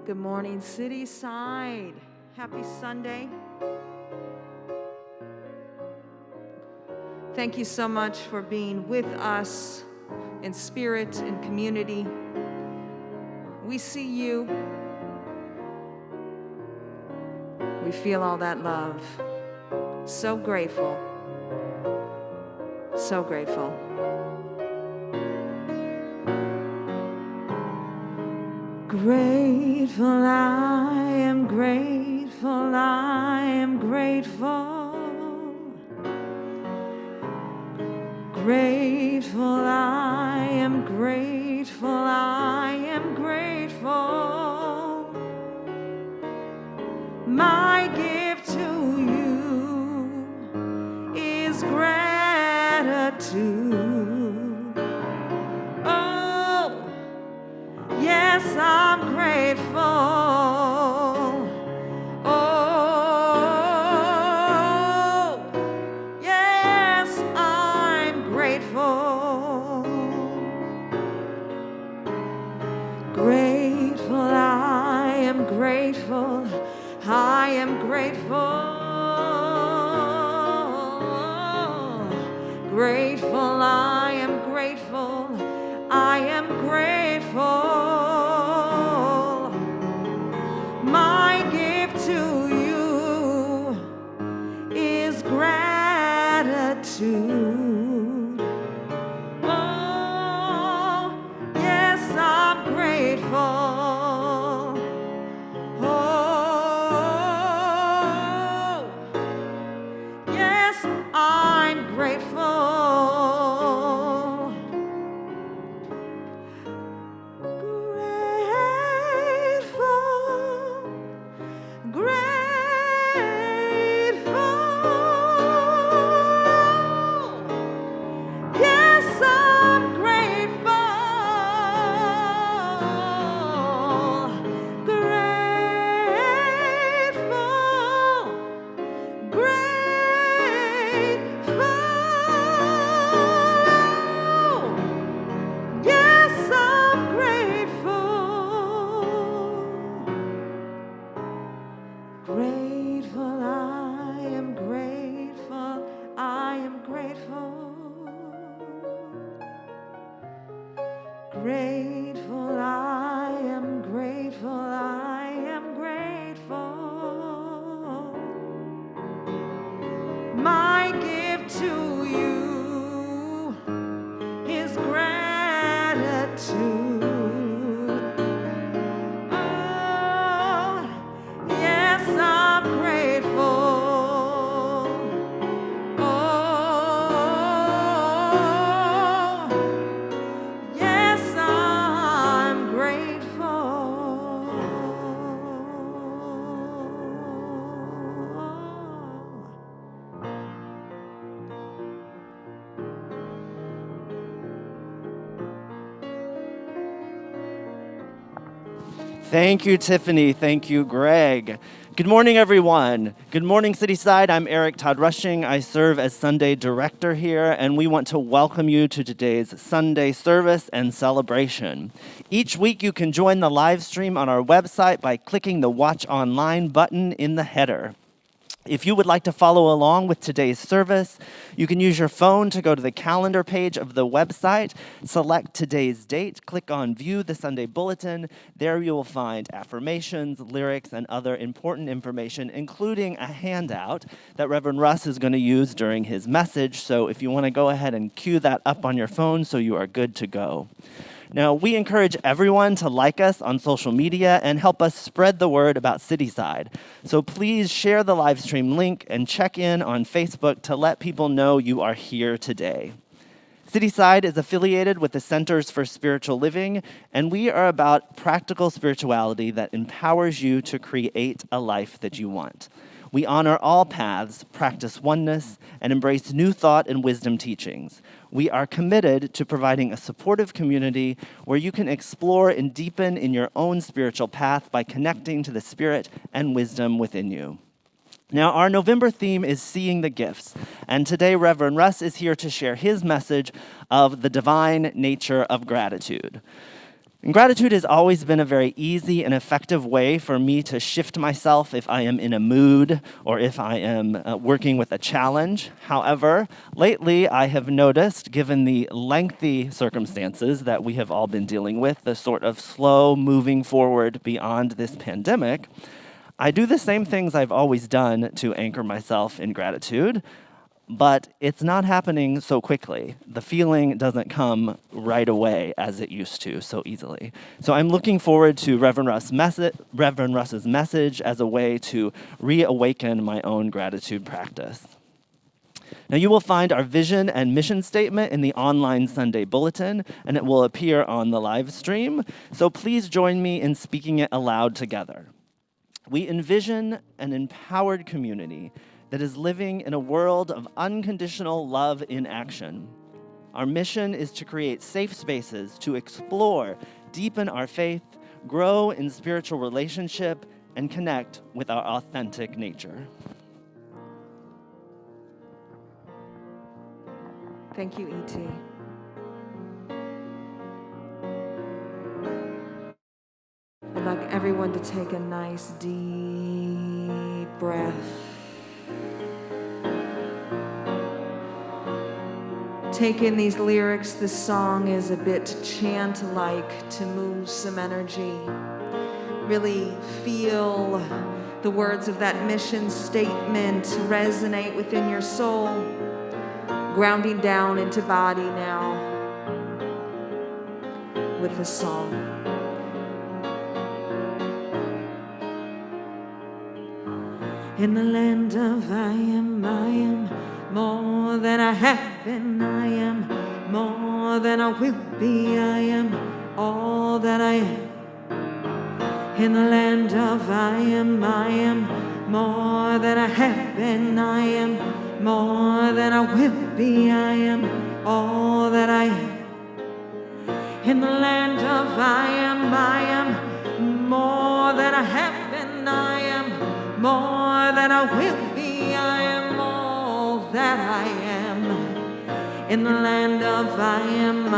Good morning, City Side. Happy Sunday. Thank you so much for being with us in spirit and community. We see you. We feel all that love. So grateful. So grateful. Grateful, I am grateful, I am grateful. Grateful, I am grateful, I am grateful. My gift to you is gratitude. Oh, yes, I'm grateful. Oh, yes, I'm grateful. Grateful, I am grateful. I am grateful. Grateful, I am grateful. I am grateful. My gift to you is gratitude. Oh, yes, I'm grateful. Oh, yes, I'm grateful. Grateful, I am grateful, I am grateful. Grateful, I am grateful, I am grateful. My gift to you is gratitude. Thank you, Tiffany. Thank you, Greg. Good morning, everyone. Good morning, Cityside. I'm Eric Todd Rushing. I serve as Sunday Director here, and we want to welcome you to today's Sunday service and celebration. Each week, you can join the live stream on our website by clicking the Watch Online button in the header. If you would like to follow along with today's service, you can use your phone to go to the calendar page of the website, select today's date, click on View the Sunday Bulletin. There you will find affirmations, lyrics, and other important information, including a handout that Reverend Russ is going to use during his message. So if you want to go ahead and cue that up on your phone so you are good to go. Now, we encourage everyone to like us on social media and help us spread the word about Cityside. So please share the live stream link and check in on Facebook to let people know you are here today. Cityside is affiliated with the Centers for Spiritual Living, and we are about practical spirituality that empowers you to create a life that you want. We honor all paths, practice oneness, and embrace new thought and wisdom teachings. We are committed to providing a supportive community where you can explore and deepen in your own spiritual path by connecting to the spirit and wisdom within you. Now, our November theme is Seeing the Gifts, and today Reverend Russ is here to share his message of the divine nature of gratitude. And gratitude has always been a very easy and effective way for me to shift myself if I am in a mood or if I am working with a challenge. However, lately I have noticed, given the lengthy circumstances that we have all been dealing with, the sort of slow moving forward beyond this pandemic, I do the same things I've always done to anchor myself in gratitude. But it's not happening so quickly. The feeling doesn't come right away as it used to so easily. So I'm looking forward to Reverend Russ's message as a way to reawaken my own gratitude practice. Now, you will find our vision and mission statement in the online Sunday bulletin, and it will appear on the live stream. So please join me in speaking it aloud together. We envision an empowered community that is living in a world of unconditional love in action. Our mission is to create safe spaces to explore, deepen our faith, grow in spiritual relationship, and connect with our authentic nature. Thank you, E.T. I'd like everyone to take a nice deep breath. Take in these lyrics. This song is a bit chant-like to move some energy. Really feel the words of that mission statement resonate within your soul, grounding down into body now with the song. In the land of I am more than I have been. I am more than I will be. I am all that I am. In the land of I am more than I have been. I am more than I will be. I am all that I am. In the land of I am more than I have been. I am more than I will be. I am all that I am. In the land of I am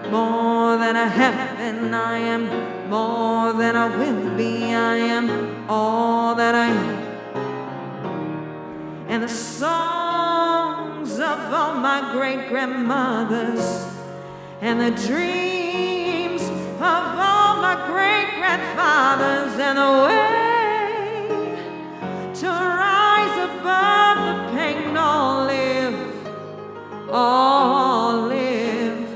more than I have been. I am more than I will be. I am all that I am. And the songs of all my great-grandmothers and the dreams of all my great-grandfathers and the way to rise above the pain, all live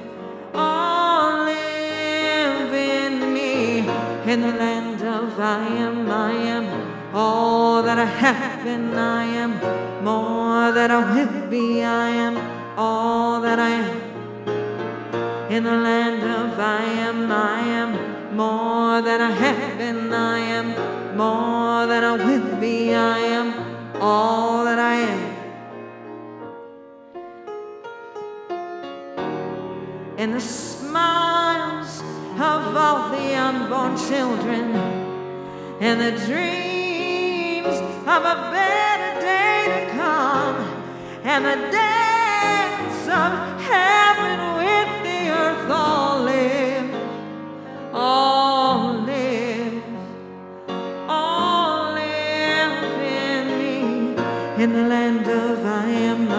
in me. In the land of I am all that I have been. I am more that I will be. I am all that I am. In the land of I am more than I have been. I am more than I will be. I am all that I am. In the smiles of all the unborn children and the dreams of a better day to come and the dance of heaven with the earth, all live in me. In the land of I am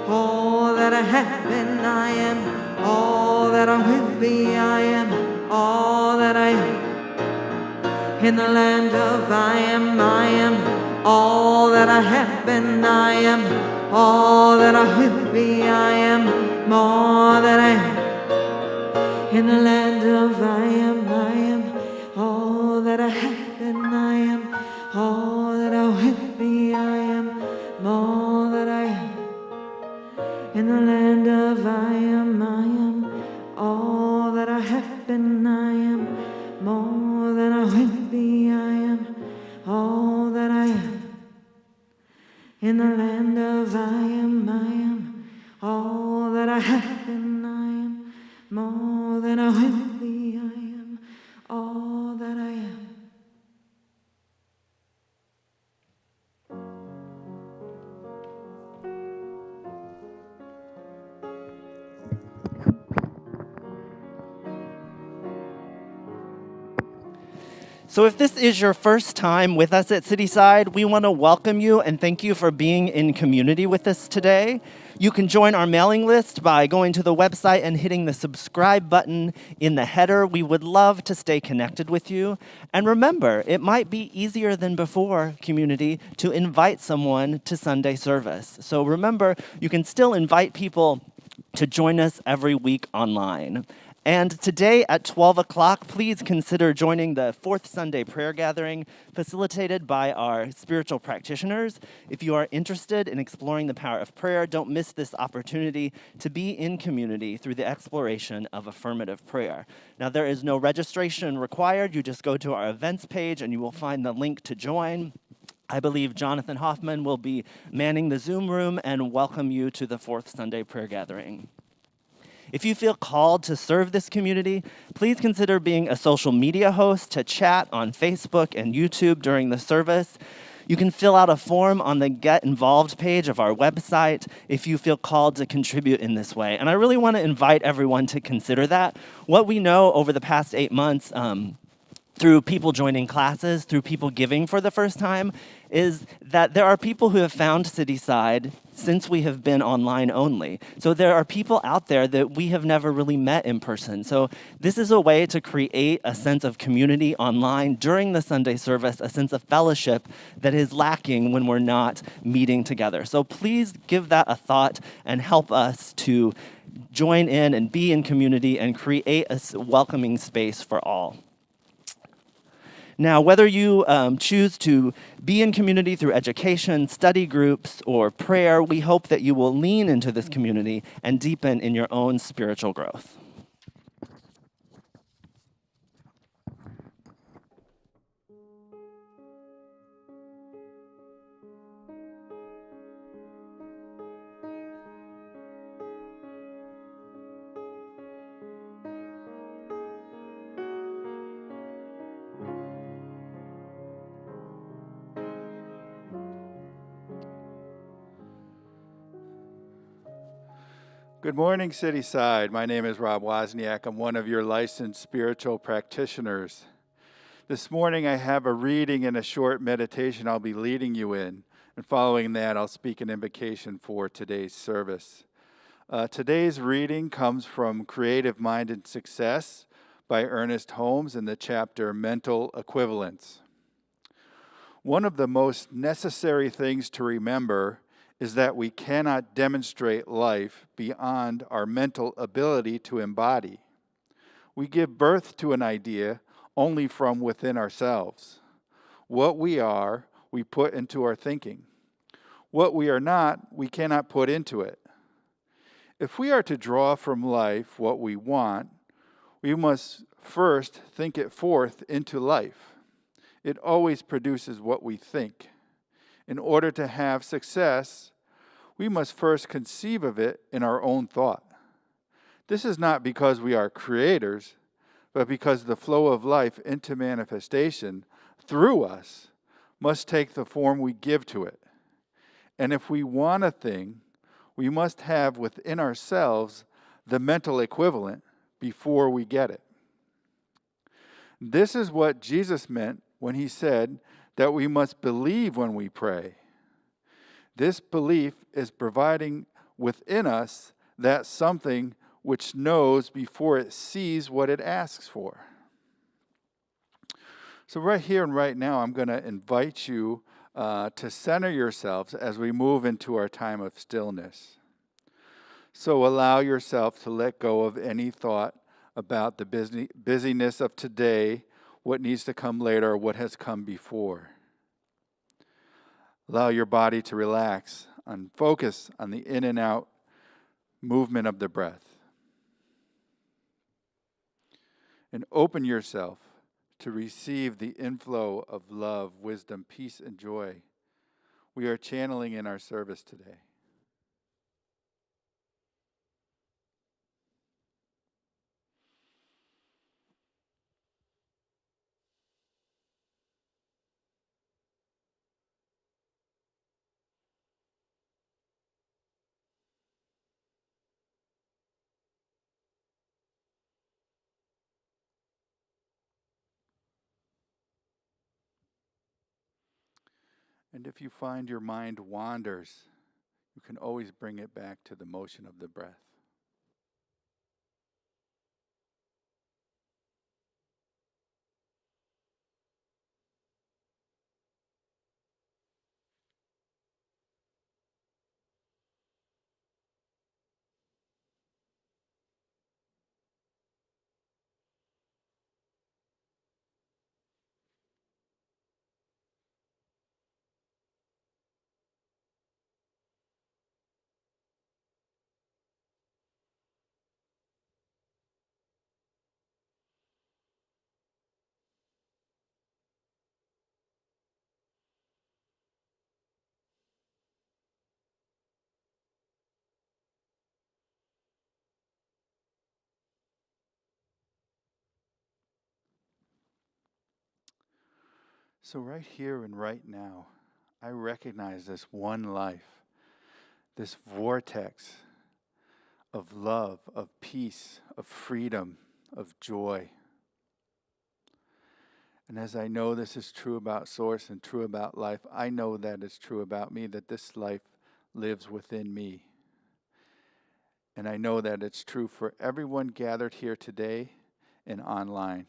all that I have been. I am all that I will be. I am all that I am. In the land of I am all that I have been. I am all that I will be. I am more that I am. In the land of I am all that I have been. I am all that I will be. I am more that I am. In the land of I am all that I have been. I am more than I will be. I am all that I am. In the land of I am all that I have been. I am more than I will be. I am all that I am. So if this is your first time with us at Cityside, we want to welcome you and thank you for being in community with us today. You can join our mailing list by going to the website and hitting the subscribe button in the header. We would love to stay connected with you. And remember, it might be easier than before, community, to invite someone to Sunday service. So remember, you can still invite people to join us every week online. And today at 12 o'clock, please consider joining the fourth Sunday prayer gathering facilitated by our spiritual practitioners. If you are interested in exploring the power of prayer, don't miss this opportunity to be in community through the exploration of affirmative prayer. Now, there is no registration required. You just go to our events page and you will find the link to join. I believe Jonathan Hoffman will be manning the Zoom room and welcome you to the fourth Sunday prayer gathering. If you feel called to serve this community, please consider being a social media host to chat on Facebook and YouTube during the service. You can fill out a form on the Get Involved page of our website if you feel called to contribute in this way. And I really want to invite everyone to consider that. What we know over the past 8 months, through people joining classes, through people giving for the first time, is that there are people who have found Cityside since we have been online only. So there are people out there that we have never really met in person. So this is a way to create a sense of community online during the Sunday service, a sense of fellowship that is lacking when we're not meeting together. So please give that a thought and help us to join in and be in community and create a welcoming space for all. Now, whether you choose to be in community through education, study groups, or prayer, we hope that you will lean into this community and deepen in your own spiritual growth. Good morning, Cityside. My name is Rob Wozniak. I'm one of your licensed spiritual practitioners. This morning I have a reading and a short meditation I'll be leading you in. And following that, I'll speak an invocation for today's service. Today's reading comes from Creative Minded Success by Ernest Holmes in the chapter Mental Equivalence. One of the most necessary things to remember is that we cannot demonstrate life beyond our mental ability to embody. We give birth to an idea only from within ourselves. What we are, we put into our thinking. What we are not, we cannot put into it. If we are to draw from life what we want, we must first think it forth into life. It always produces what we think. In order to have success, we must first conceive of it in our own thought. This is not because we are creators, but because the flow of life into manifestation through us must take the form we give to it. And if we want a thing, we must have within ourselves the mental equivalent before we get it. This is what Jesus meant when he said that we must believe when we pray. This belief is providing within us that something which knows before it sees what it asks for. So right here and right now, I'm going to invite you to center yourselves as we move into our time of stillness. So allow yourself to let go of any thought about the busyness of today, what needs to come later, or what has come before. Allow your body to relax and focus on the in and out movement of the breath. And open yourself to receive the inflow of love, wisdom, peace, and joy we are channeling in our service today. And if you find your mind wanders, you can always bring it back to the motion of the breath. So right here and right now, I recognize this one life, this vortex of love, of peace, of freedom, of joy. And as I know this is true about Source and true about life, I know that it's true about me, that this life lives within me. And I know that it's true for everyone gathered here today and online,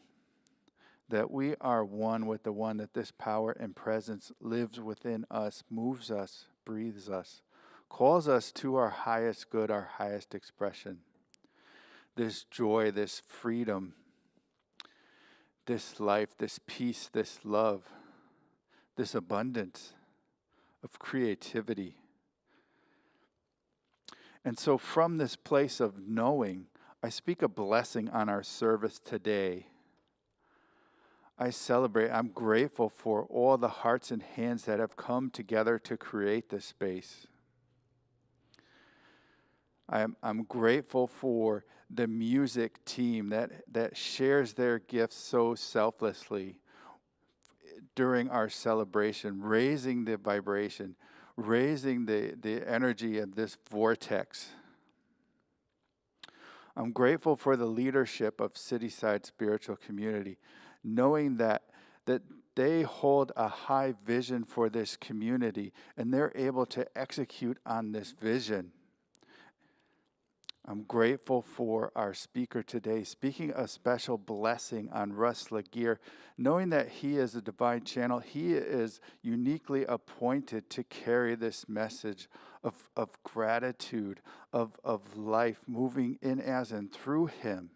that we are one with the one, that this power and presence lives within us, moves us, breathes us, calls us to our highest good, our highest expression. This joy, this freedom, this life, this peace, this love, this abundance of creativity. And so from this place of knowing, I speak a blessing on our service today. I celebrate, I'm grateful for all the hearts and hands that have come together to create this space. I'm grateful for the music team that shares their gifts so selflessly during our celebration, raising the vibration, raising the energy of this vortex. I'm grateful for the leadership of Cityside Spiritual Community, knowing that they hold a high vision for this community and they're able to execute on this vision. I'm grateful for our speaker today, speaking a special blessing on Russ Legear, knowing that he is a divine channel. He is uniquely appointed to carry this message of gratitude, of life moving in as and through him.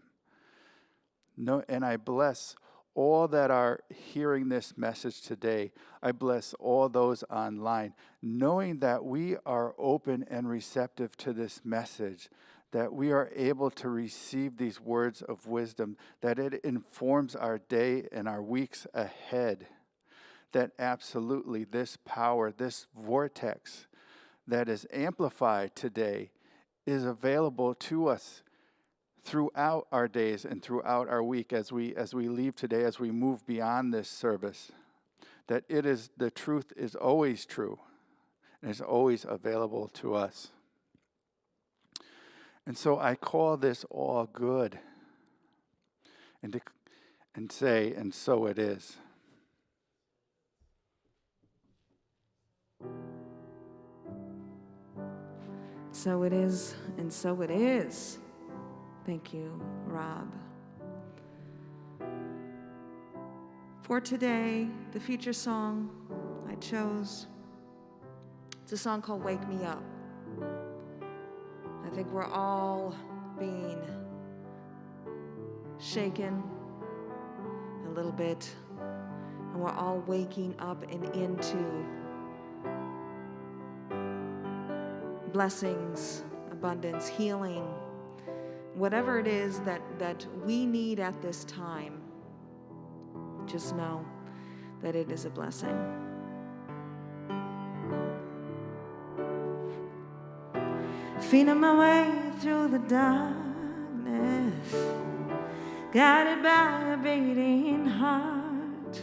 No, and I bless all that are hearing this message today. I bless all those online, knowing that we are open and receptive to this message, that we are able to receive these words of wisdom, that it informs our day and our weeks ahead, that absolutely this power, this vortex that is amplified today is available to us throughout our days and throughout our week as we leave today, as we move beyond this service, that it is, the truth is always true and is always available to us. And so I call this all good and say, and so it is. So it is, and so it is. Thank you, Rob. For today, the feature song I chose, it's a song called Wake Me Up. I think we're all being shaken a little bit, and we're all waking up and into blessings, abundance, healing, whatever it is that we need at this time. Just know that it is a blessing. Feeling my way through the darkness, guided by a beating heart.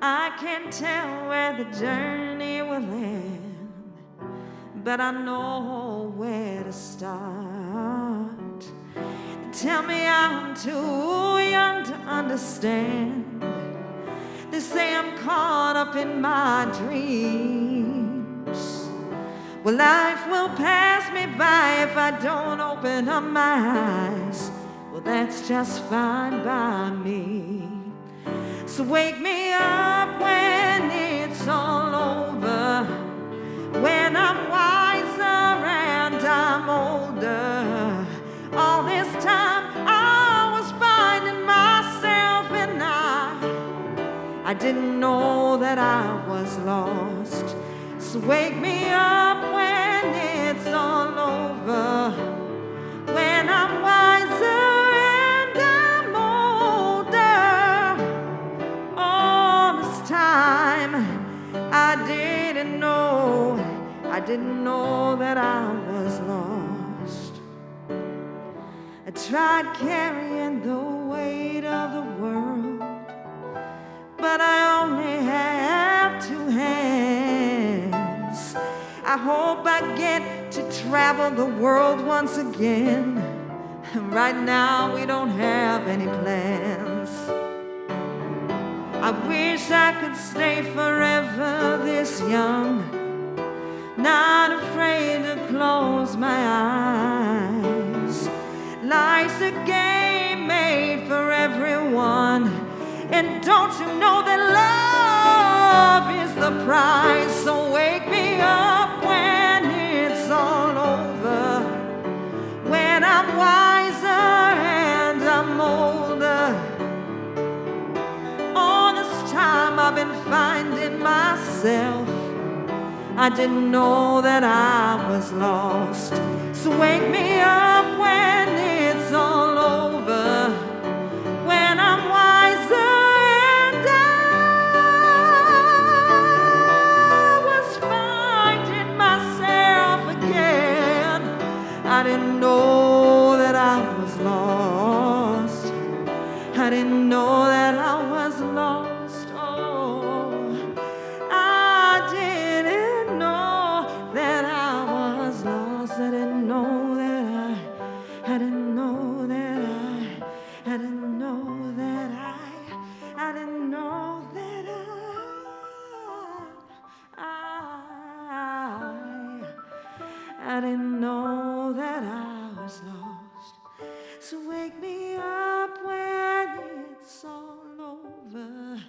I can't tell where the journey will end, but I know where to start. Tell me I'm too young to understand. They say I'm caught up in my dreams. Well, life will pass me by if I don't open up my eyes. Well, that's just fine by me. So wake me up when it's all over, when I'm wiser and I'm older. All this time I was finding myself, and I didn't know that I was lost. So wake me up when it's all over, when I'm wiser and I'm older. All this time I didn't know that I was lost. I tried carrying the weight of the world, but I only have two hands. I hope I get to travel the world once again. Right now we don't have any plans. I wish I could stay forever this young, not afraid to close my eyes. Life's a game made for everyone, and don't you know that love is the prize? So wake me up when it's all over, when I'm wiser and I'm older. All this time I've been finding myself. I didn't know that I was lost. So wake me up when it's all over, when I'm wiser and I was finding myself again. I didn't know that I was lost. I didn't know that I was lost. Oh, I didn't know that I was lost. I didn't know that I didn't know that I didn't know that I didn't know that I didn't know that I was lost. So wake me up when it's all over.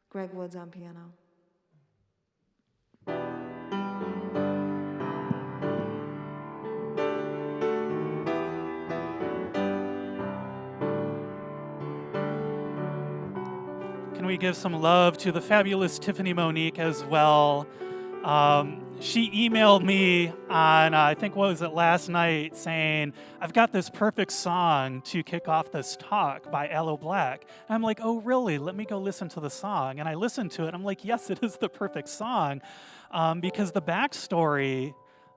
Greg Woods on piano. Can we give some love to the fabulous Tiffany Monique as well? She emailed me on, I think, what was it, last night, saying, I've got this perfect song to kick off this talk by Aloe Black. And I'm like, oh, really? Let me go listen to the song. And I listened to it. I'm like, yes, it is the perfect song. Because the backstory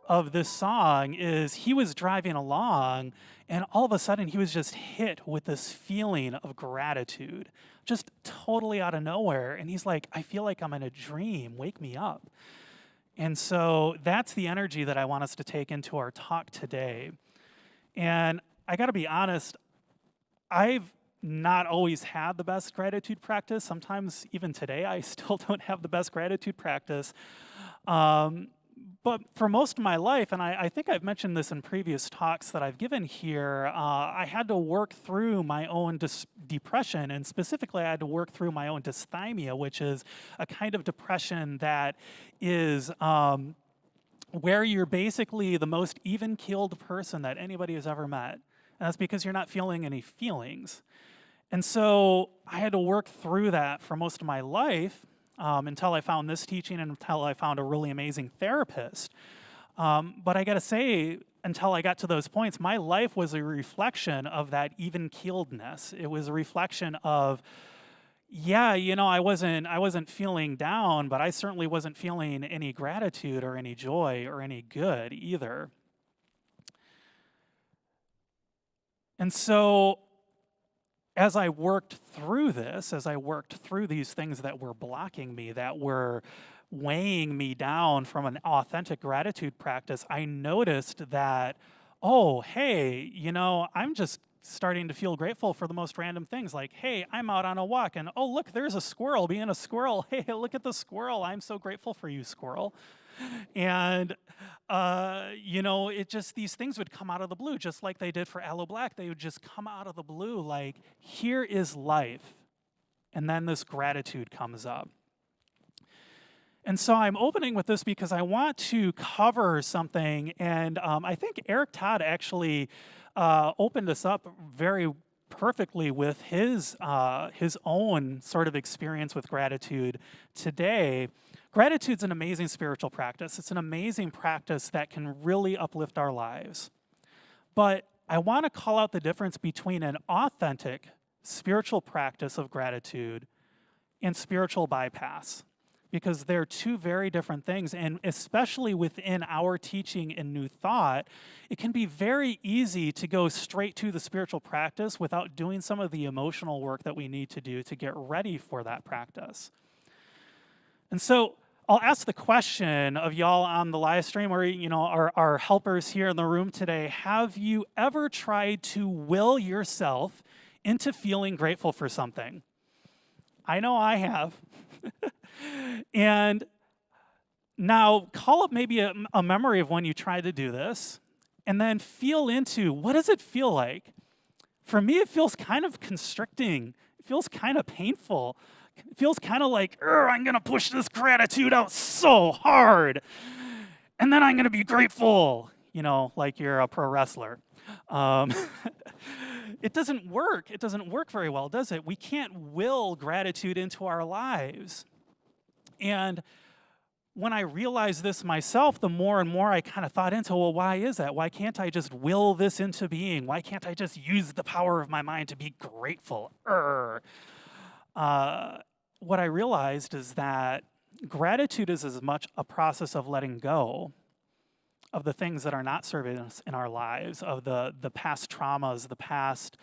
of this song is he was driving along, and all of a sudden he was just hit with this feeling of gratitude, just totally out of nowhere. And he's like, I feel like I'm in a dream. Wake me up. And so that's the energy that I want us to take into our talk today. And I got to be honest, I've not always had the best gratitude practice. Sometimes, even today, I still don't have the best gratitude practice. But for most of my life, and I think I've mentioned this in previous talks that I've given here, I had to work through my own depression, and specifically I had to work through my own dysthymia, which is a kind of depression that is where you're basically the most even-keeled person that anybody has ever met. And that's because you're not feeling any feelings. And so I had to work through that for most of my life, until I found this teaching and until I found a really amazing therapist. But I gotta say, until I got to those points, my life was a reflection of that even-keeledness. It was a reflection of, yeah, you know, I wasn't feeling down, but I certainly wasn't feeling any gratitude or any joy or any good either. And so as I worked through this, as I worked through these things that were blocking me, that were weighing me down from an authentic gratitude practice, I noticed that, oh, hey, you know, I'm just starting to feel grateful for the most random things, like, hey, I'm out on a walk, and oh, look, there's a squirrel being a squirrel. Hey, look at the squirrel. I'm so grateful for you, squirrel. And, it just, these things would come out of the blue, just like they did for Aloe Black. They would just come out of the blue like, here is life. And then this gratitude comes up. And so I'm opening with this because I want to cover something, and I think Eric Todd actually opened us up very perfectly with his own sort of experience with gratitude today. Gratitude's an amazing spiritual practice. It's an amazing practice that can really uplift our lives. But I want to call out the difference between an authentic spiritual practice of gratitude and spiritual bypass, because they're two very different things. And especially within our teaching in New Thought, it can be very easy to go straight to the spiritual practice without doing some of the emotional work that we need to do to get ready for that practice. And so I'll ask the question of y'all on the live stream, or our helpers here in the room today: have you ever tried to will yourself into feeling grateful for something? I know I have. And now call up maybe a memory of when you tried to do this, and then feel into, what does it feel like? For me, it feels kind of constricting. It feels kind of painful. It feels kind of like, I'm going to push this gratitude out so hard, and then I'm going to be grateful, like you're a pro wrestler. It doesn't work. It doesn't work very well, does it? We can't will gratitude into our lives. And when I realized this myself, the more and more I kind of thought into, well, why is that? Why can't I just will this into being? Why can't I just use the power of my mind to be grateful? What I realized is that gratitude is as much a process of letting go of the things that are not serving us in our lives, of the past traumas, the past,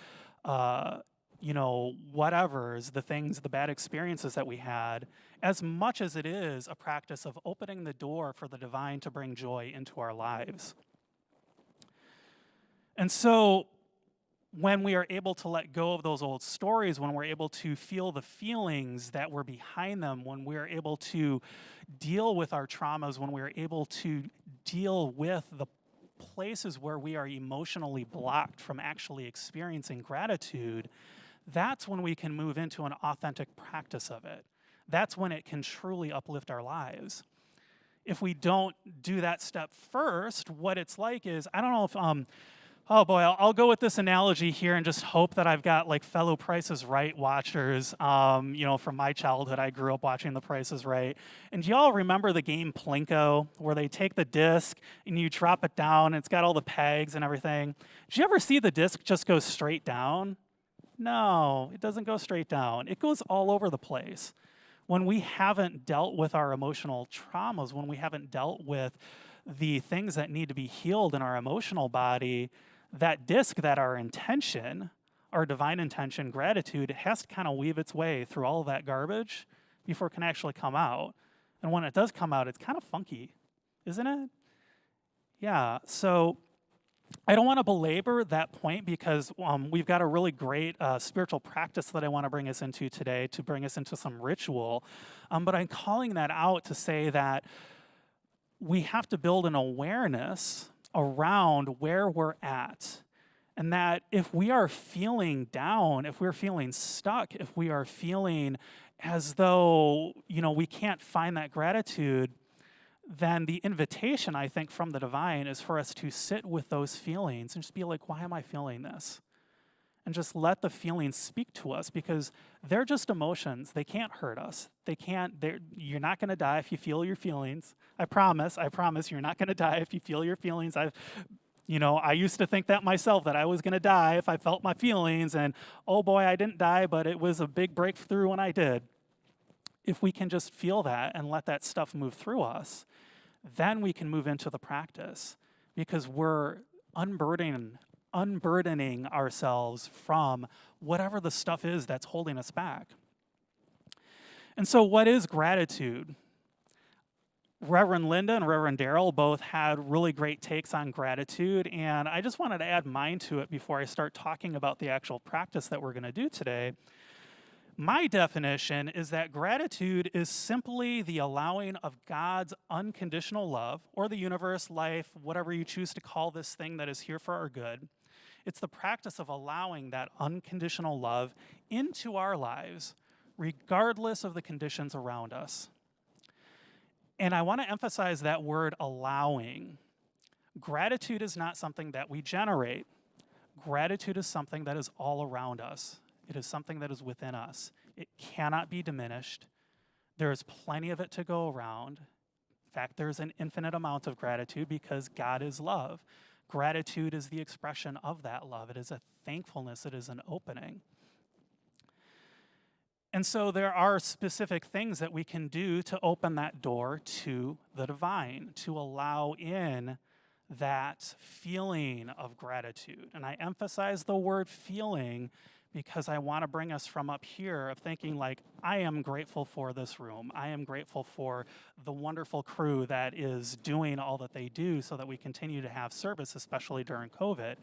whatever's, the things, the bad experiences that we had, as much as it is a practice of opening the door for the divine to bring joy into our lives. And so when we are able to let go of those old stories, when we're able to feel the feelings that were behind them, when we're able to deal with our traumas, when we're able to deal with the places where we are emotionally blocked from actually experiencing gratitude, that's when we can move into an authentic practice of it. That's when it can truly uplift our lives. If we don't do that step first, what it's like is, I don't know if, I'll go with this analogy here and just hope that I've got like fellow Price is Right watchers. From my childhood, I grew up watching The Price is Right. And do y'all remember the game Plinko, where they take the disc and you drop it down, and it's got all the pegs and everything? Did you ever see the disc just go straight down? No, it doesn't go straight down. It goes all over the place. When we haven't dealt with our emotional traumas, when we haven't dealt with the things that need to be healed in our emotional body, that disc, that our intention, our divine intention, gratitude, it has to kind of weave its way through all of that garbage before it can actually come out. And when it does come out, it's kind of funky, isn't it? Yeah, so I don't want to belabor that point, because we've got a really great spiritual practice that I want to bring us into today, to bring us into some ritual. But I'm calling that out to say that we have to build an awareness around where we're at. And that if we are feeling down, if we're feeling stuck, if we are feeling as though, we can't find that gratitude, then the invitation, I think, from the divine is for us to sit with those feelings and just be like, why am I feeling this? And just let the feelings speak to us, because they're just emotions. They can't hurt us. You're not going to die if you feel your feelings. I promise you're not going to die if you feel your feelings. I used to think that myself, that I was going to die if I felt my feelings, and oh boy, I didn't die, but it was a big breakthrough when I did. If we can just feel that and let that stuff move through us, then we can move into the practice, because we're unburdening ourselves from whatever the stuff is that's holding us back. And so what is gratitude? Reverend Linda and Reverend Daryl both had really great takes on gratitude, and I just wanted to add mine to it before I start talking about the actual practice that we're going to do today. My definition is that gratitude is simply the allowing of God's unconditional love, or the universe, life, whatever you choose to call this thing that is here for our good. It's the practice of allowing that unconditional love into our lives, regardless of the conditions around us. And I want to emphasize that word allowing. Gratitude is not something that we generate. Gratitude is something that is all around us. It is something that is within us. It cannot be diminished. There is plenty of it to go around. In fact, there's an infinite amount of gratitude because God is love. Gratitude is the expression of that love. It is a thankfulness. It is an opening. And so there are specific things that we can do to open that door to the divine, to allow in that feeling of gratitude. And I emphasize the word feeling because I want to bring us from up here of thinking like, I am grateful for this room. I am grateful for the wonderful crew that is doing all that they do so that we continue to have service, especially during COVID.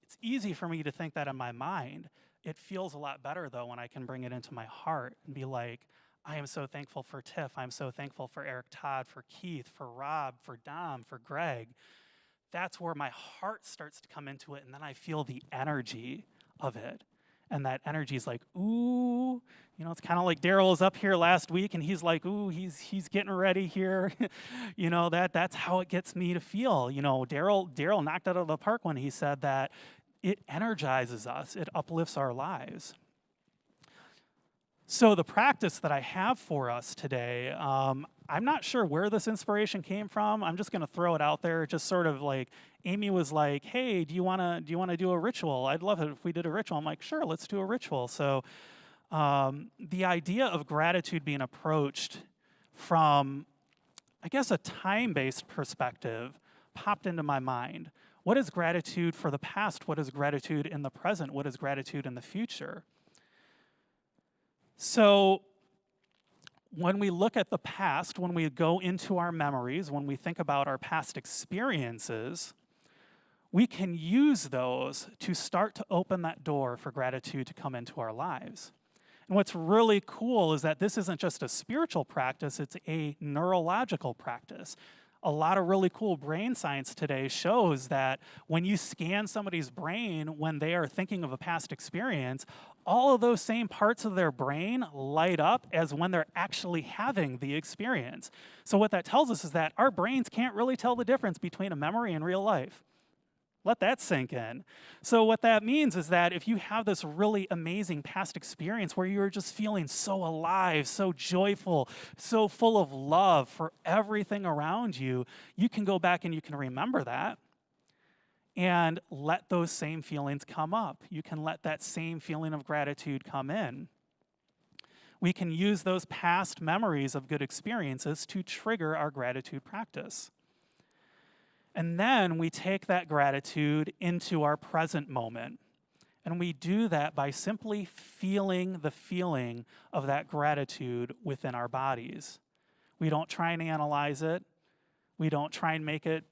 It's easy for me to think that in my mind. It feels a lot better, though, when I can bring it into my heart and be like, I am so thankful for Tiff. I'm so thankful for Eric Todd, for Keith, for Rob, for Dom, for Greg. That's where my heart starts to come into it, and then I feel the energy of it. And that energy is like, ooh, you know, it's kind of like Daryl was up here last week, and he's like, ooh, he's getting ready here. You know, that's how it gets me to feel. You know, Daryl knocked it out of the park when he said that it energizes us, it uplifts our lives. So the practice that I have for us today, I'm not sure where this inspiration came from. I'm just going to throw it out there. Just sort of like Amy was like, "Hey, do you want to do a ritual? I'd love it if we did a ritual." I'm like, "Sure, let's do a ritual." So the idea of gratitude being approached from, I guess, a time-based perspective popped into my mind. What is gratitude for the past? What is gratitude in the present? What is gratitude in the future? So when we look at the past, when we go into our memories, when we think about our past experiences, we can use those to start to open that door for gratitude to come into our lives. And what's really cool is that this isn't just a spiritual practice, it's a neurological practice. A lot of really cool brain science today shows that when you scan somebody's brain when they are thinking of a past experience, all of those same parts of their brain light up as when they're actually having the experience. So what that tells us is that our brains can't really tell the difference between a memory and real life. Let that sink in. So what that means is that if you have this really amazing past experience where you're just feeling so alive, so joyful, so full of love for everything around you, you can go back and you can remember that and let those same feelings come up. You can let that same feeling of gratitude come in. We can use those past memories of good experiences to trigger our gratitude practice. And then we take that gratitude into our present moment. And we do that by simply feeling the feeling of that gratitude within our bodies. We don't try and analyze it. We don't try and make it,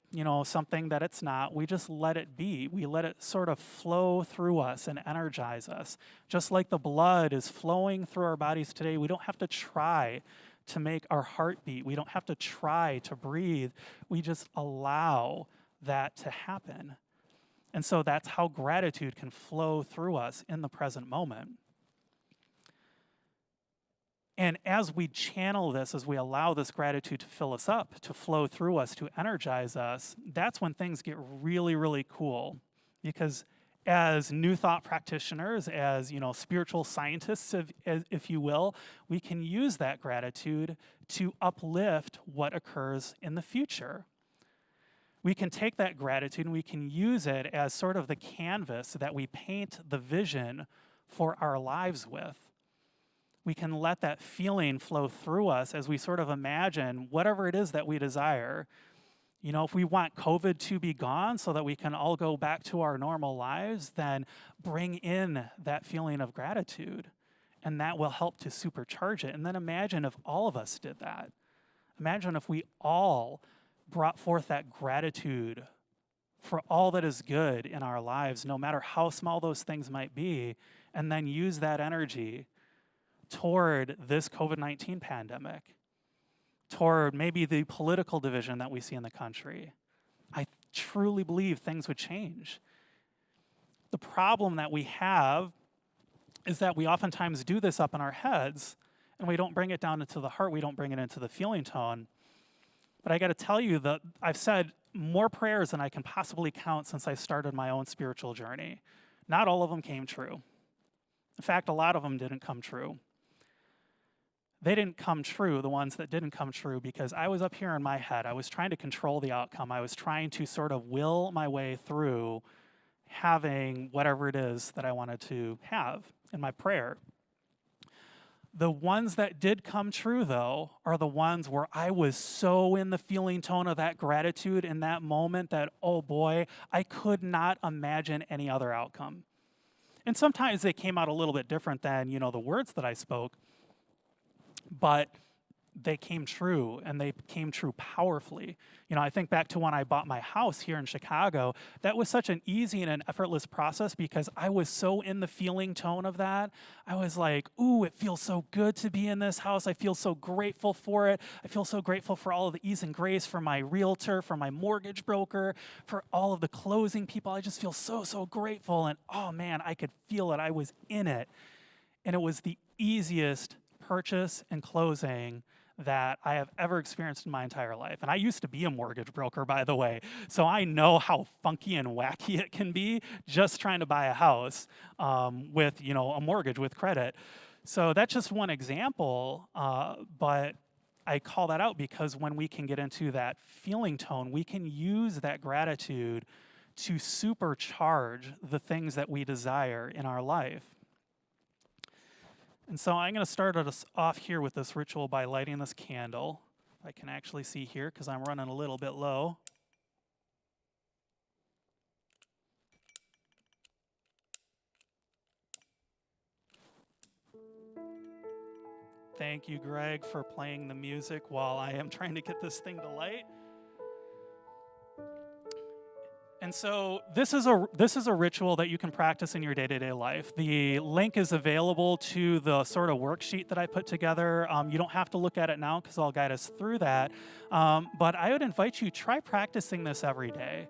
something that it's not. We just let it be. We let it sort of flow through us and energize us. Just like the blood is flowing through our bodies today, we don't have to try to make our heart beat. We don't have to try to breathe. We just allow that to happen. And so that's how gratitude can flow through us in the present moment. And as we channel this, as we allow this gratitude to fill us up, to flow through us, to energize us, that's when things get really, really cool. Because as new thought practitioners, as spiritual scientists, if you will, we can use that gratitude to uplift what occurs in the future. We can take that gratitude and we can use it as sort of the canvas that we paint the vision for our lives with. We can let that feeling flow through us as we sort of imagine whatever it is that we desire. If we want COVID to be gone so that we can all go back to our normal lives, then bring in that feeling of gratitude. And that will help to supercharge it. And then imagine if all of us did that. Imagine if we all brought forth that gratitude for all that is good in our lives, no matter how small those things might be, and then use that energy toward this COVID-19 pandemic, toward maybe the political division that we see in the country. I truly believe things would change. The problem that we have is that we oftentimes do this up in our heads, and we don't bring it down into the heart, we don't bring it into the feeling tone. But I got to tell you that I've said more prayers than I can possibly count since I started my own spiritual journey. Not all of them came true. In fact, a lot of them didn't come true. They didn't come true, the ones that didn't come true, because I was up here in my head. I was trying to control the outcome. I was trying to sort of will my way through having whatever it is that I wanted to have in my prayer. The ones that did come true, though, are the ones where I was so in the feeling tone of that gratitude in that moment that, oh boy, I could not imagine any other outcome. And sometimes they came out a little bit different than, the words that I spoke, but they came true, and they came true powerfully. I think back to when I bought my house here in Chicago. That was such an easy and an effortless process because I was so in the feeling tone of that. I was like, ooh, it feels so good to be in this house. I feel so grateful for it. I feel so grateful for all of the ease and grace, for my realtor, for my mortgage broker, for all of the closing people. I just feel so, so grateful. And oh man, I could feel it. I was in it. And it was the easiest purchase and closing that I have ever experienced in my entire life. And I used to be a mortgage broker, by the way, so I know how funky and wacky it can be just trying to buy a house with, a mortgage with credit. So that's just one example, but I call that out because when we can get into that feeling tone, we can use that gratitude to supercharge the things that we desire in our life. And so I'm going to start us off here with this ritual by lighting this candle. I can actually see here because I'm running a little bit low. Thank you, Greg, for playing the music while I am trying to get this thing to light. And so this is a ritual that you can practice in your day-to-day life. The link is available to the sort of worksheet that I put together. You don't have to look at it now because I'll guide us through that. But I would invite you, try practicing this every day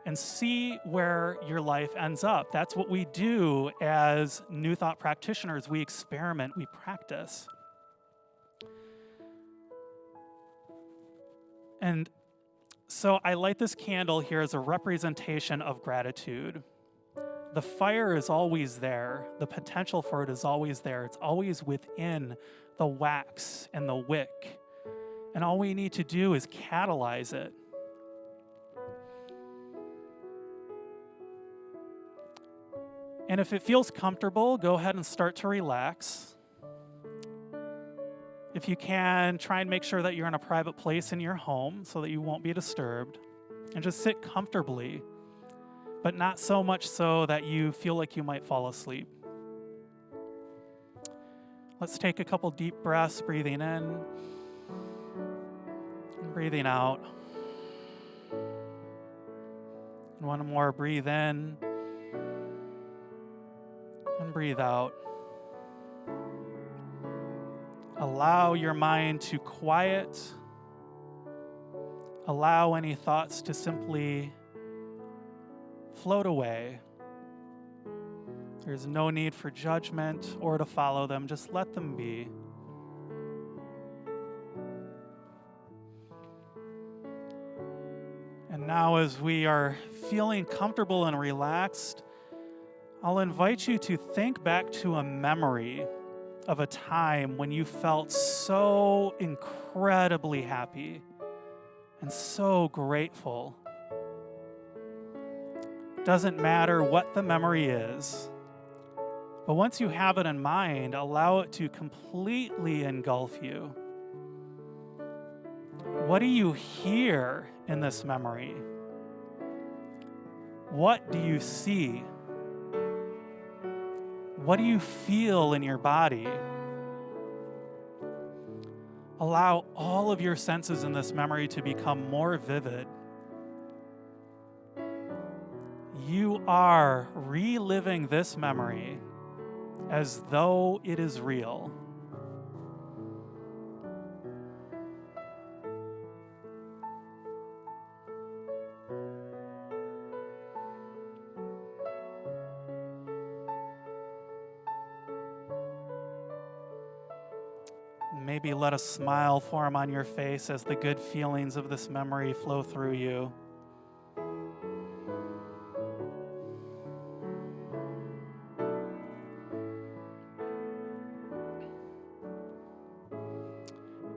and see where your life ends up. That's what we do as New Thought practitioners. We experiment, we practice. And so I light this candle here as a representation of gratitude. The fire is always there. The potential for it is always there. It's always within the wax and the wick. And all we need to do is catalyze it. And if it feels comfortable, go ahead and start to relax. If you can, try and make sure that you're in a private place in your home so that you won't be disturbed. And just sit comfortably, but not so much so that you feel like you might fall asleep. Let's take a couple deep breaths, breathing in and breathing out. And one more, breathe in and breathe out. Allow your mind to quiet. Allow any thoughts to simply float away. There's no need for judgment or to follow them. Just let them be. And now, as we are feeling comfortable and relaxed, I'll invite you to think back to a memory of a time when you felt so incredibly happy and so grateful. Doesn't matter what the memory is, but once you have it in mind, allow it to completely engulf you. What do you hear in this memory? What do you see? What do you feel in your body? Allow all of your senses in this memory to become more vivid. You are reliving this memory as though it is real. Maybe let a smile form on your face as the good feelings of this memory flow through you.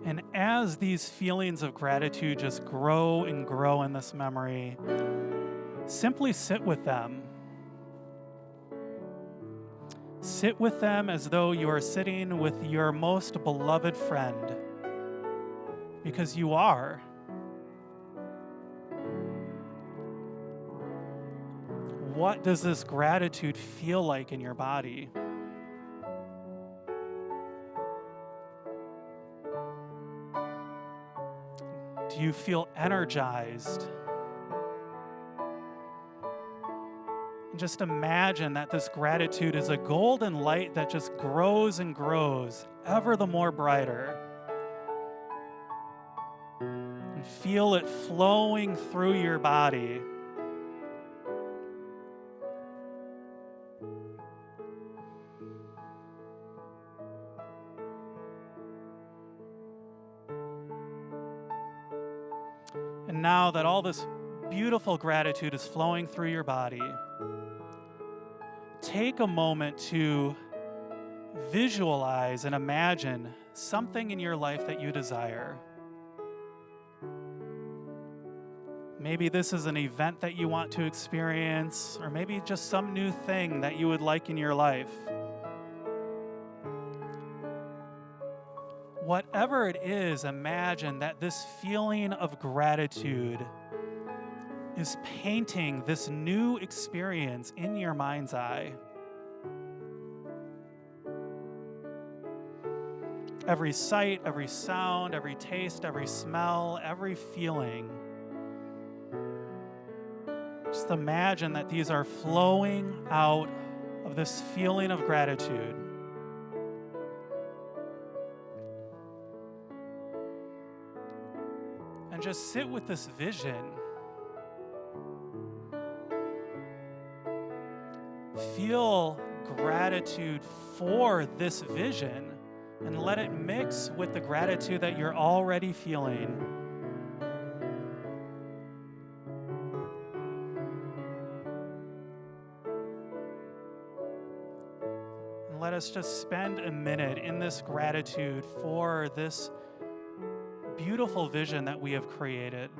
And as these feelings of gratitude just grow and grow in this memory, simply sit with them. Sit with them as though you are sitting with your most beloved friend, because you are. What does this gratitude feel like in your body? Do you feel energized? And just imagine that this gratitude is a golden light that just grows and grows, ever the more brighter. And feel it flowing through your body. And now that all this beautiful gratitude is flowing through your body, take a moment to visualize and imagine something in your life that you desire. Maybe this is an event that you want to experience, or maybe just some new thing that you would like in your life. Whatever it is, imagine that this feeling of gratitude is painting this new experience in your mind's eye. Every sight, every sound, every taste, every smell, every feeling. Just imagine that these are flowing out of this feeling of gratitude. And just sit with this vision. Feel gratitude for this vision and let it mix with the gratitude that you're already feeling. And let us just spend a minute in this gratitude for this beautiful vision that we have created.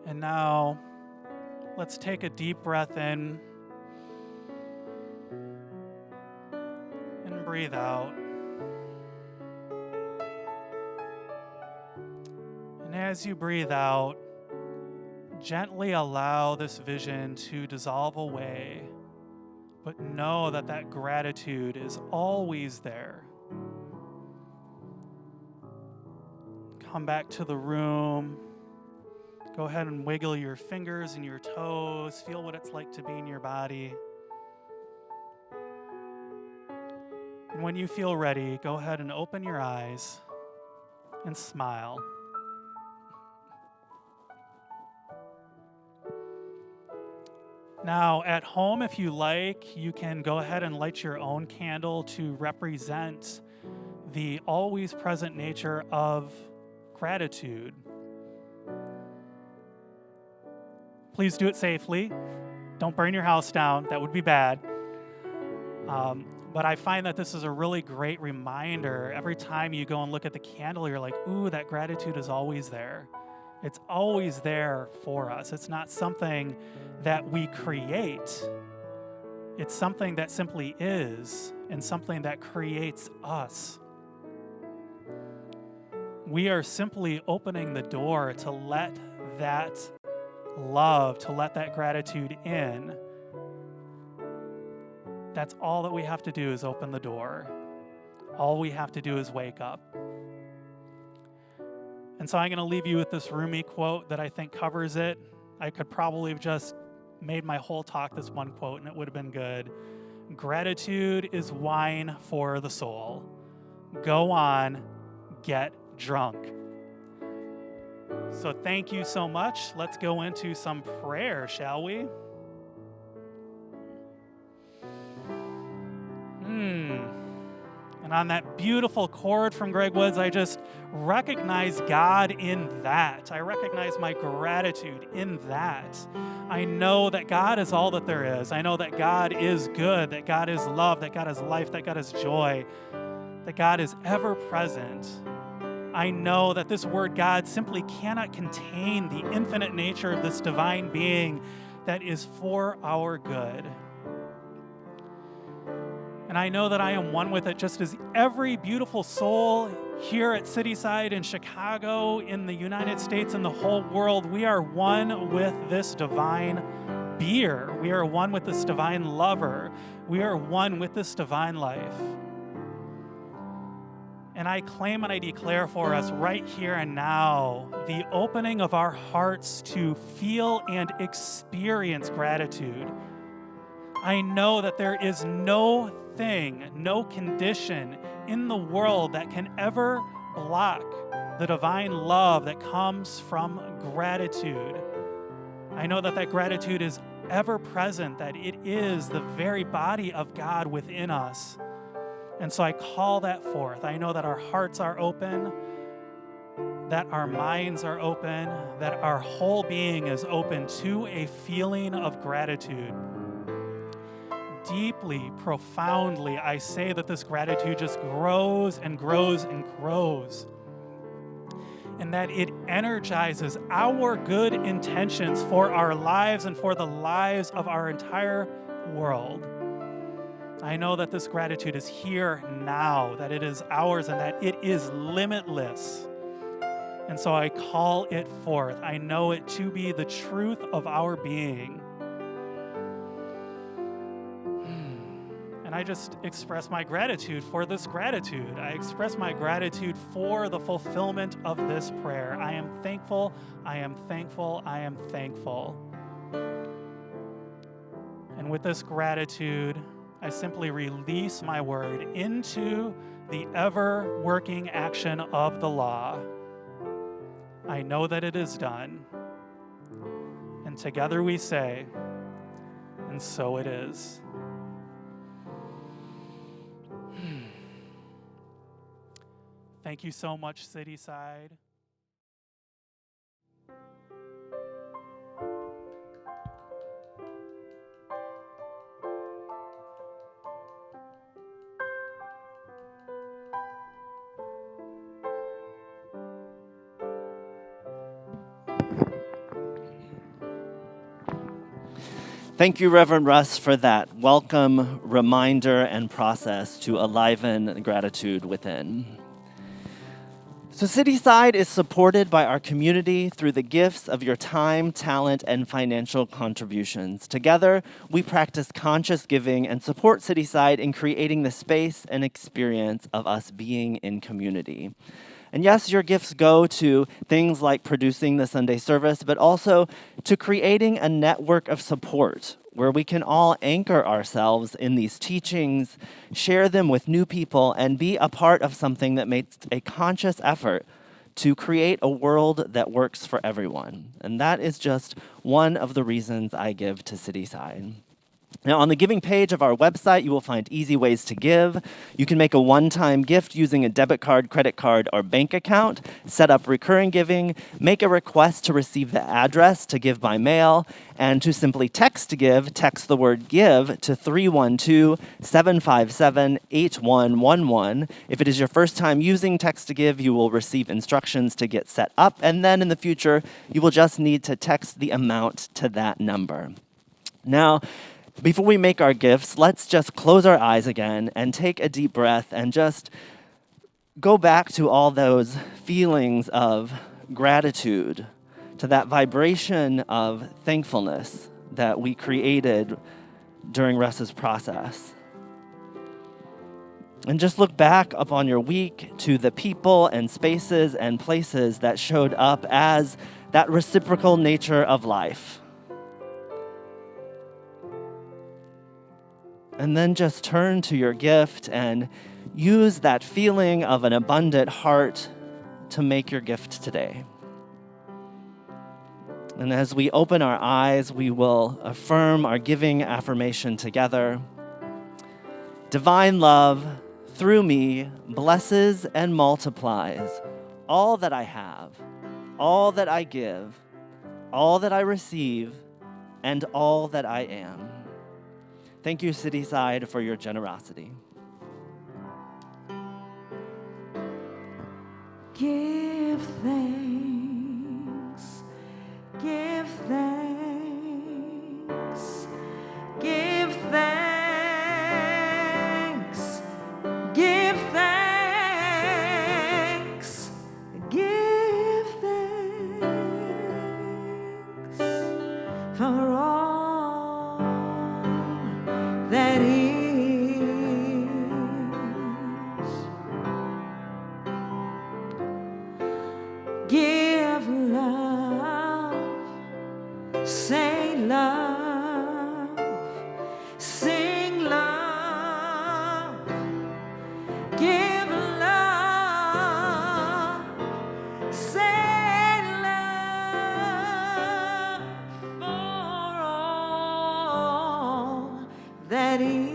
And now, let's take a deep breath in and breathe out. And as you breathe out, gently allow this vision to dissolve away, but know that that gratitude is always there. Come back to the room. Go ahead and wiggle your fingers and your toes. Feel what it's like to be in your body. And when you feel ready, go ahead and open your eyes and smile. Now, at home, if you like, you can go ahead and light your own candle to represent the always present nature of gratitude. Please do it safely. Don't burn your house down. That would be bad. But I find that this is a really great reminder. Every time you go and look at the candle, you're like, ooh, that gratitude is always there. It's always there for us. It's not something that we create. It's something that simply is, and something that creates us. We are simply opening the door to let that love, to let that gratitude in. That's all that we have to do is open the door. All we have to do is wake up. And so I'm going to leave you with this Rumi quote that I think covers it. I could probably have just made my whole talk this one quote and it would have been good. Gratitude is wine for the soul. Go on, get drunk. So thank you so much. Let's go into some prayer, shall we? And on that beautiful chord from Greg Woods, I just recognize God in that. I recognize my gratitude in that. I know that God is all that there is. I know that God is good, that God is love, that God is life, that God is joy, that God is ever present. I know that this word God simply cannot contain the infinite nature of this divine being that is for our good. And I know that I am one with it, just as every beautiful soul here at Cityside in Chicago, in the United States, in the whole world, we are one with this divine beer. We are one with this divine lover. We are one with this divine life. And I claim and I declare for us right here and now the opening of our hearts to feel and experience gratitude. I know that there is no thing, no condition in the world that can ever block the divine love that comes from gratitude. I know that that gratitude is ever present, that it is the very body of God within us. And so I call that forth. I know that our hearts are open, that our minds are open, that our whole being is open to a feeling of gratitude. Deeply, profoundly, I say that this gratitude just grows and grows and grows. And that it energizes our good intentions for our lives and for the lives of our entire world. I know that this gratitude is here now, that it is ours, and that it is limitless. And so I call it forth. I know it to be the truth of our being. And I just express my gratitude for this gratitude. I express my gratitude for the fulfillment of this prayer. I am thankful, I am thankful, I am thankful. And with this gratitude, I simply release my word into the ever-working action of the law. I know that it is done. And together we say, and so it is. Thank you so much, Cityside. Thank you, Reverend Russ, for that welcome reminder and process to enliven gratitude within. So Cityside is supported by our community through the gifts of your time, talent, and financial contributions. Together, we practice conscious giving and support Cityside in creating the space and experience of us being in community. And yes, your gifts go to things like producing the Sunday service, but also to creating a network of support where we can all anchor ourselves in these teachings, share them with new people, and be a part of something that makes a conscious effort to create a world that works for everyone. And that is just one of the reasons I give to Cityside. Now, on the giving page of our website, you will find easy ways to give. You can make a one-time gift using a debit card, credit card, or bank account, set up recurring giving, make a request to receive the address to give by mail, and to simply text to give, text the word give to 312-757-8111. If it is your first time using text to give, you will receive instructions to get set up, and then in the future, you will just need to text the amount to that number. Now, before we make our gifts, let's just close our eyes again and take a deep breath and just go back to all those feelings of gratitude, to that vibration of thankfulness that we created during Russ's process. And just look back upon your week to the people and spaces and places that showed up as that reciprocal nature of life. And then just turn to your gift and use that feeling of an abundant heart to make your gift today. And as we open our eyes, we will affirm our giving affirmation together. Divine love, through me, blesses and multiplies all that I have, all that I give, all that I receive, and all that I am. Thank you, Cityside, for your generosity. Give thanks, give thanks, give thanks, give thanks, give thanks for all that is. Give love, say love, sing love. Give love, say love for all that is.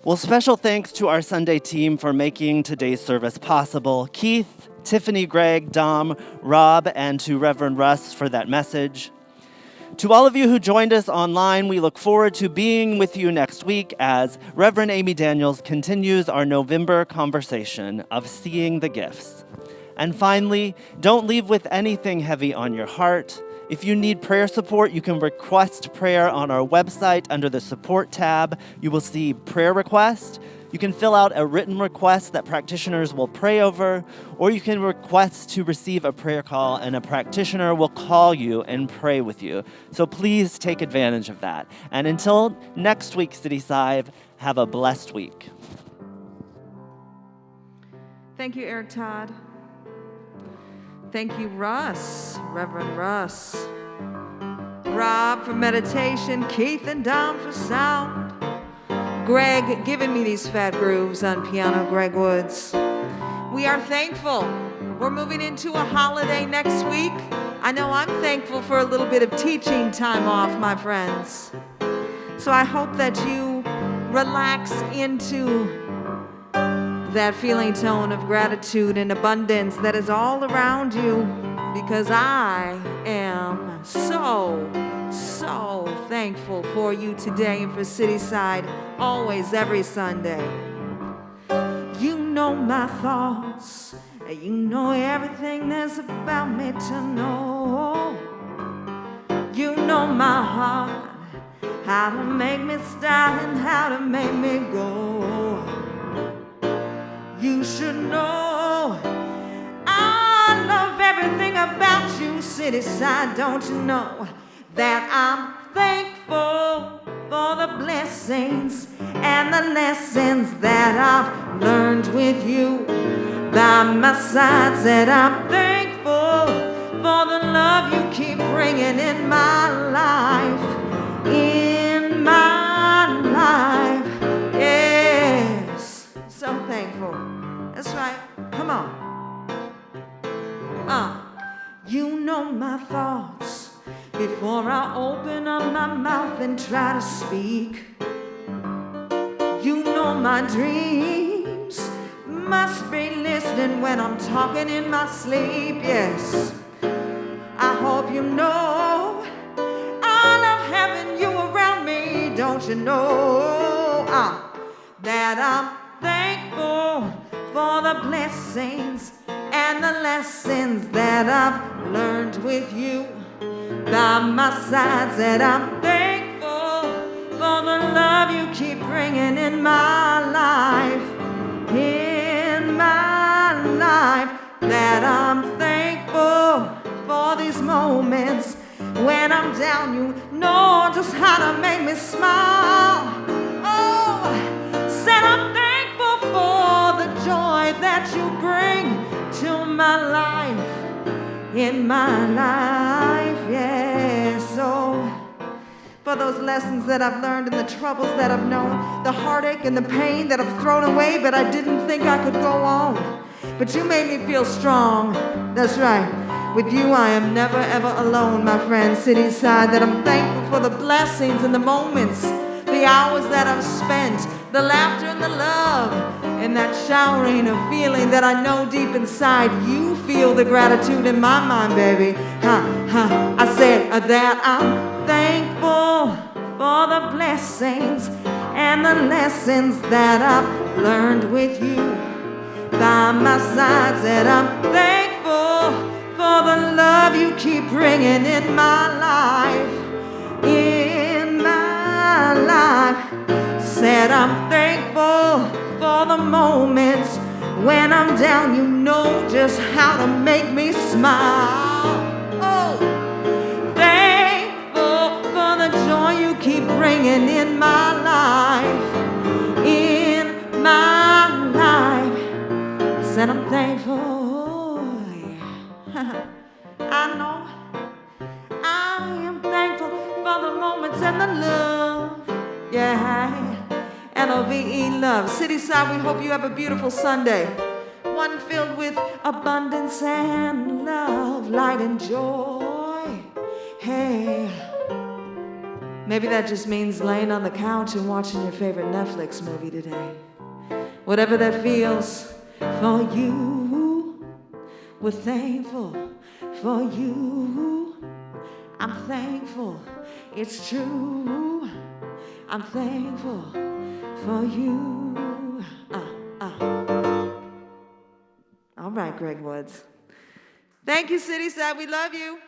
Well, special thanks to our Sunday team for making today's service possible. Keith, Tiffany, Greg, Dom, Rob, and to Reverend Russ for that message. To all of you who joined us online, we look forward to being with you next week as Reverend Amy Daniels continues our November conversation of seeing the gifts. And finally, don't leave with anything heavy on your heart. If you need prayer support, you can request prayer on our website under the support tab. You will see prayer request. You can fill out a written request that practitioners will pray over, or you can request to receive a prayer call and a practitioner will call you and pray with you. So please take advantage of that. And until next week, Cityside, have a blessed week. Thank you, Eric Todd. Thank you, Russ, Reverend Russ. Rob for meditation, Keith and Dom for sound. Greg giving me these fat grooves on piano, Greg Woods. We are thankful. We're moving into a holiday next week. I know I'm thankful for a little bit of teaching time off, my friends. So I hope that you relax into that feeling tone of gratitude and abundance that is all around you, because I am so thankful for you today and for Cityside, always, every Sunday. You know my thoughts, you know everything there's about me to know. You know my heart, how to make me start and how to make me go. You should know I love everything about you, Cityside. Don't you know that I'm thankful for the blessings and the lessons that I've learned with you by my side? Said I'm thankful for the love you keep bringing in my life, in my before I open up my mouth and try to speak. You know my dreams must be listening when I'm talking in my sleep, yes. I hope you know I love having you around me, don't you know? That I'm thankful for the blessings and the lessons that I've learned with you by my side. That I'm thankful for the love you keep bringing in my life, in my life. That I'm thankful for these moments when I'm down. You know just how to make me smile. Oh, said I'm thankful for the joy that you bring to my life, in my life, yes. So for those lessons that I've learned and the troubles that I've known, the heartache and the pain that I've thrown away, but I didn't think I could go on. But you made me feel strong, that's right. With you I am never ever alone, my friend, Cityside. That I'm thankful for the blessings and the moments, the hours that I've spent, the laughter and the love, and that showering of feeling that I know deep inside you feel the gratitude in my mind, baby. I said that I'm thankful for the blessings and the lessons that I've learned with you by my side. Said I'm thankful for the love you keep bringing in my life, in my life. Said I'm thankful for the moments when I'm down. You know just how to make me smile. Oh, thankful for the joy you keep bringing in my life, in my life. Said I'm thankful, yeah. I know I am thankful for the moments and the love, yeah. L-O-V-E, love. Cityside, we hope you have a beautiful Sunday, one filled with abundance and love, light and joy. Hey, maybe that just means laying on the couch and watching your favorite Netflix movie today. Whatever that feels for you, we're thankful for you. I'm thankful, it's true. I'm thankful for you. All right, Greg Woods. Thank you, Cityside. We love you.